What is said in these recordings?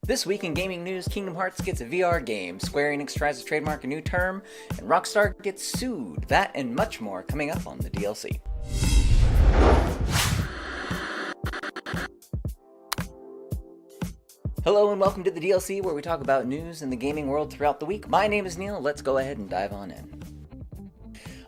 This week in gaming news, Kingdom Hearts gets a VR game, Square-Enix tries to trademark a new term, and Rockstar gets sued. That and much more coming up on the DLC. Hello and welcome to the DLC, where we talk about news in the gaming world throughout the week. My name is Neil, let's go ahead and dive on in.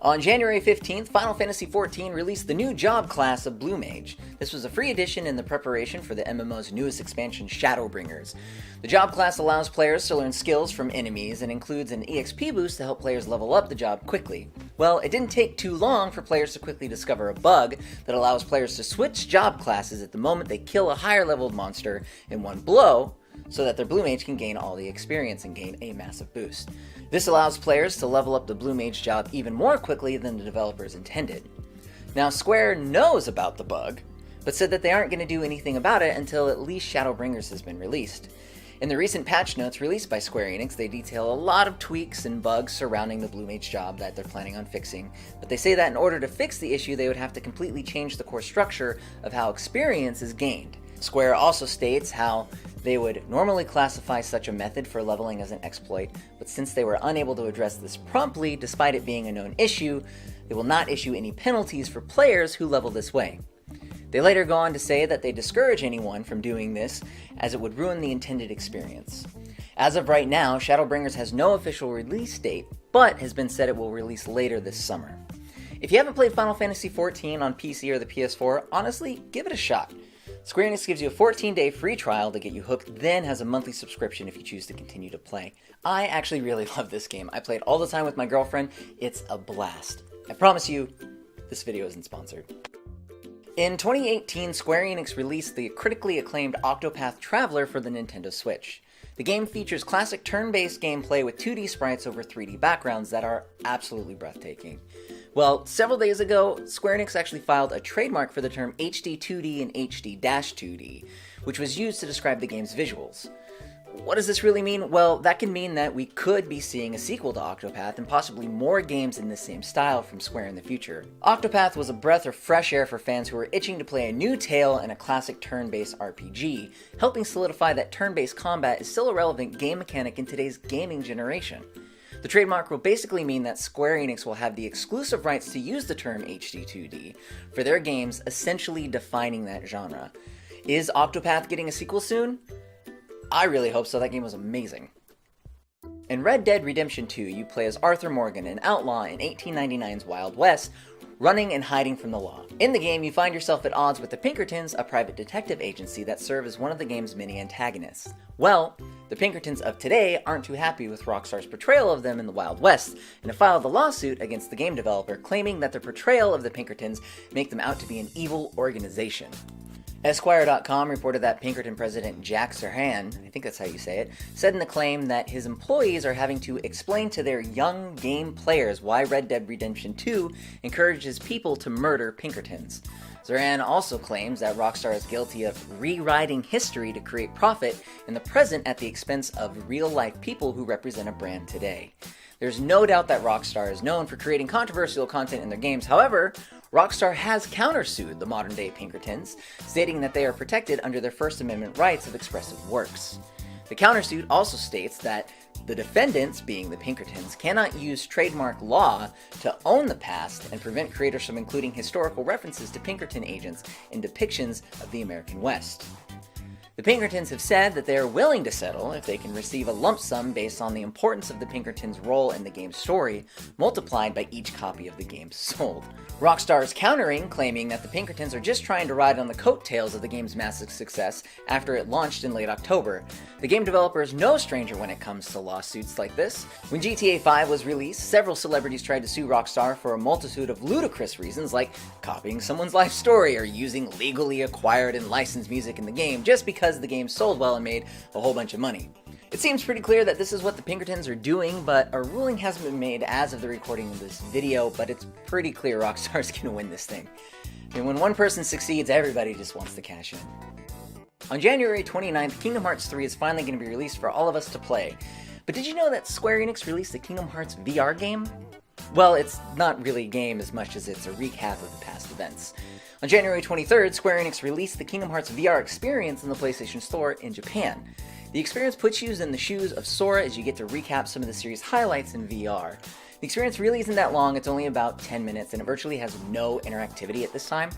On January 15th, Final Fantasy XIV released the new job class of Blue Mage. This was a free addition in the preparation for the MMO's newest expansion, Shadowbringers. The job class allows players to learn skills from enemies and includes an EXP boost to help players level up the job quickly. Well, it didn't take too long for players to quickly discover a bug that allows players to switch job classes at the moment they kill a higher leveled monster in one blow, so that their Blue Mage can gain all the experience and gain a massive boost. This allows players to level up the Blue Mage job even more quickly than the developers intended. Now, Square knows about the bug, but said that they aren't going to do anything about it until at least Shadowbringers has been released. In the recent patch notes released by Square-Enix, they detail a lot of tweaks and bugs surrounding the Blue Mage job that they're planning on fixing, but they say that in order to fix the issue, they would have to completely change the core structure of how experience is gained. Square also states how they would normally classify such a method for leveling as an exploit, but since they were unable to address this promptly, despite it being a known issue, they will not issue any penalties for players who level this way. They later go on to say that they discourage anyone from doing this, as it would ruin the intended experience. As of right now, Shadowbringers has no official release date, but has been said it will release later this summer. If you haven't played Final Fantasy XIV on PC or the PS4, honestly, give it a shot. Square-Enix gives you a 14-day free trial to get you hooked, then has a monthly subscription if you choose to continue to play. I actually really love this game. I play it all the time with my girlfriend. It's a blast. I promise you, this video isn't sponsored. In 2018, Square-Enix released the critically acclaimed Octopath Traveler for the Nintendo Switch. The game features classic turn-based gameplay with 2D sprites over 3D backgrounds that are absolutely breathtaking. Well, several days ago, Square-Enix actually filed a trademark for the term HD2D and HD-2D, which was used to describe the game's visuals. What does this really mean? Well, that can mean that we could be seeing a sequel to Octopath and possibly more games in the same style from Square in the future. Octopath was a breath of fresh air for fans who were itching to play a new tale in a classic turn-based RPG, helping solidify that turn-based combat is still a relevant game mechanic in today's gaming generation. The trademark will basically mean that Square-Enix will have the exclusive rights to use the term HD2D for their games, essentially defining that genre. Is Octopath getting a sequel soon? I really hope so. That game was amazing. In Red Dead Redemption 2, you play as Arthur Morgan, an outlaw in 1899's Wild West, running and hiding from the law. In the game, you find yourself at odds with the Pinkertons, a private detective agency that serve as one of the game's many antagonists. Well, the Pinkertons of today aren't too happy with Rockstar's portrayal of them in the Wild West, and have filed a lawsuit against the game developer claiming that their portrayal of the Pinkertons make them out to be an evil organization. Esquire.com reported that Pinkerton president Jack Serhan, I think that's how you say it, said in the claim that his employees are having to explain to their young game players why Red Dead Redemption 2 encourages people to murder Pinkertons. Serhan also claims that Rockstar is guilty of rewriting history to create profit in the present at the expense of real-life people who represent a brand today. There's no doubt that Rockstar is known for creating controversial content in their games. However, Rockstar has countersued the modern-day Pinkertons, stating that they are protected under their First Amendment rights of expressive works. The countersuit also states that the defendants, being the Pinkertons, cannot use trademark law to own the past and prevent creators from including historical references to Pinkerton agents in depictions of the American West. The Pinkertons have said that they are willing to settle if they can receive a lump sum based on the importance of the Pinkertons' role in the game's story, multiplied by each copy of the game sold. Rockstar is countering, claiming that the Pinkertons are just trying to ride on the coattails of the game's massive success after it launched in late October. The game developer is no stranger when it comes to lawsuits like this. When GTA 5 was released, several celebrities tried to sue Rockstar for a multitude of ludicrous reasons, like copying someone's life story or using legally acquired and licensed music in the game just because the game sold well and made a whole bunch of money. It seems pretty clear that this is what the Pinkertons are doing, but a ruling hasn't been made as of the recording of this video, but it's pretty clear Rockstar's gonna win this thing. I mean, when one person succeeds, everybody just wants to cash in. On January 29th, Kingdom Hearts 3 is finally going to be released for all of us to play. But did you know that Square-Enix released the Kingdom Hearts VR game? Well, it's not really a game as much as it's a recap of the past events. On January 23rd, Square-Enix released the Kingdom Hearts VR experience in the PlayStation Store in Japan. The experience puts you in the shoes of Sora as you get to recap some of the series' highlights in VR. The experience really isn't that long, it's only about 10 minutes, and it virtually has no interactivity at this time.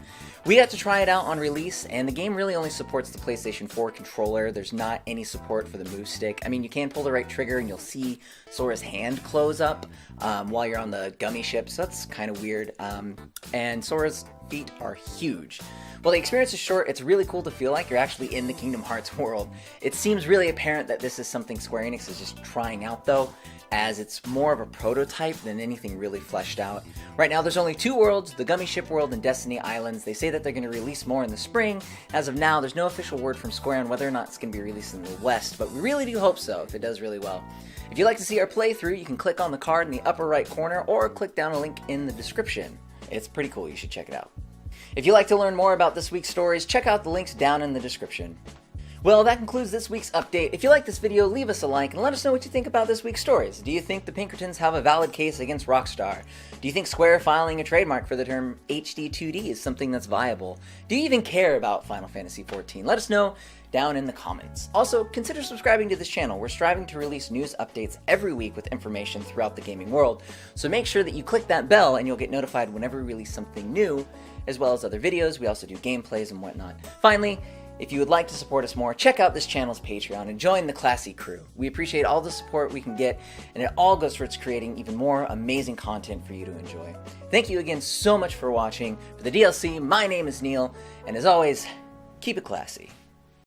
We got to try it out on release, and the game really only supports the PlayStation 4 controller. There's not any support for the move stick. I mean, you can pull the right trigger and you'll see Sora's hand close up while you're on the gummy ship, so that's kind of weird. And Sora's feet are huge. While the experience is short, it's really cool to feel like you're actually in the Kingdom Hearts world. It seems really apparent that this is something Square-Enix is just trying out though, as it's more of a prototype than anything really fleshed out. Right now there's only 2 worlds, the Gummy Ship World and Destiny Islands. They say that they're going to release more in the spring. As of now, there's no official word from Square on whether or not it's going to be released in the West, but we really do hope so if it does really well. If you'd like to see our playthrough, you can click on the card in the upper right corner or click down a link in the description. It's pretty cool, you should check it out. If you'd like to learn more about this week's stories, check out the links down in the description. Well, that concludes this week's update. If you like this video, leave us a like and let us know what you think about this week's stories. Do you think the Pinkertons have a valid case against Rockstar? Do you think Square filing a trademark for the term HD2D is something that's viable? Do you even care about Final Fantasy XIV? Let us know down in the comments. Also, consider subscribing to this channel. We're striving to release news updates every week with information throughout the gaming world, so make sure that you click that bell and you'll get notified whenever we release something new, as well as other videos. We also do gameplays and whatnot. Finally, if you would like to support us more, check out this channel's Patreon and join the classy crew. We appreciate all the support we can get, and it all goes towards creating even more amazing content for you to enjoy. Thank you again so much for watching. For the DLC, my name is Neil, and as always, keep it classy.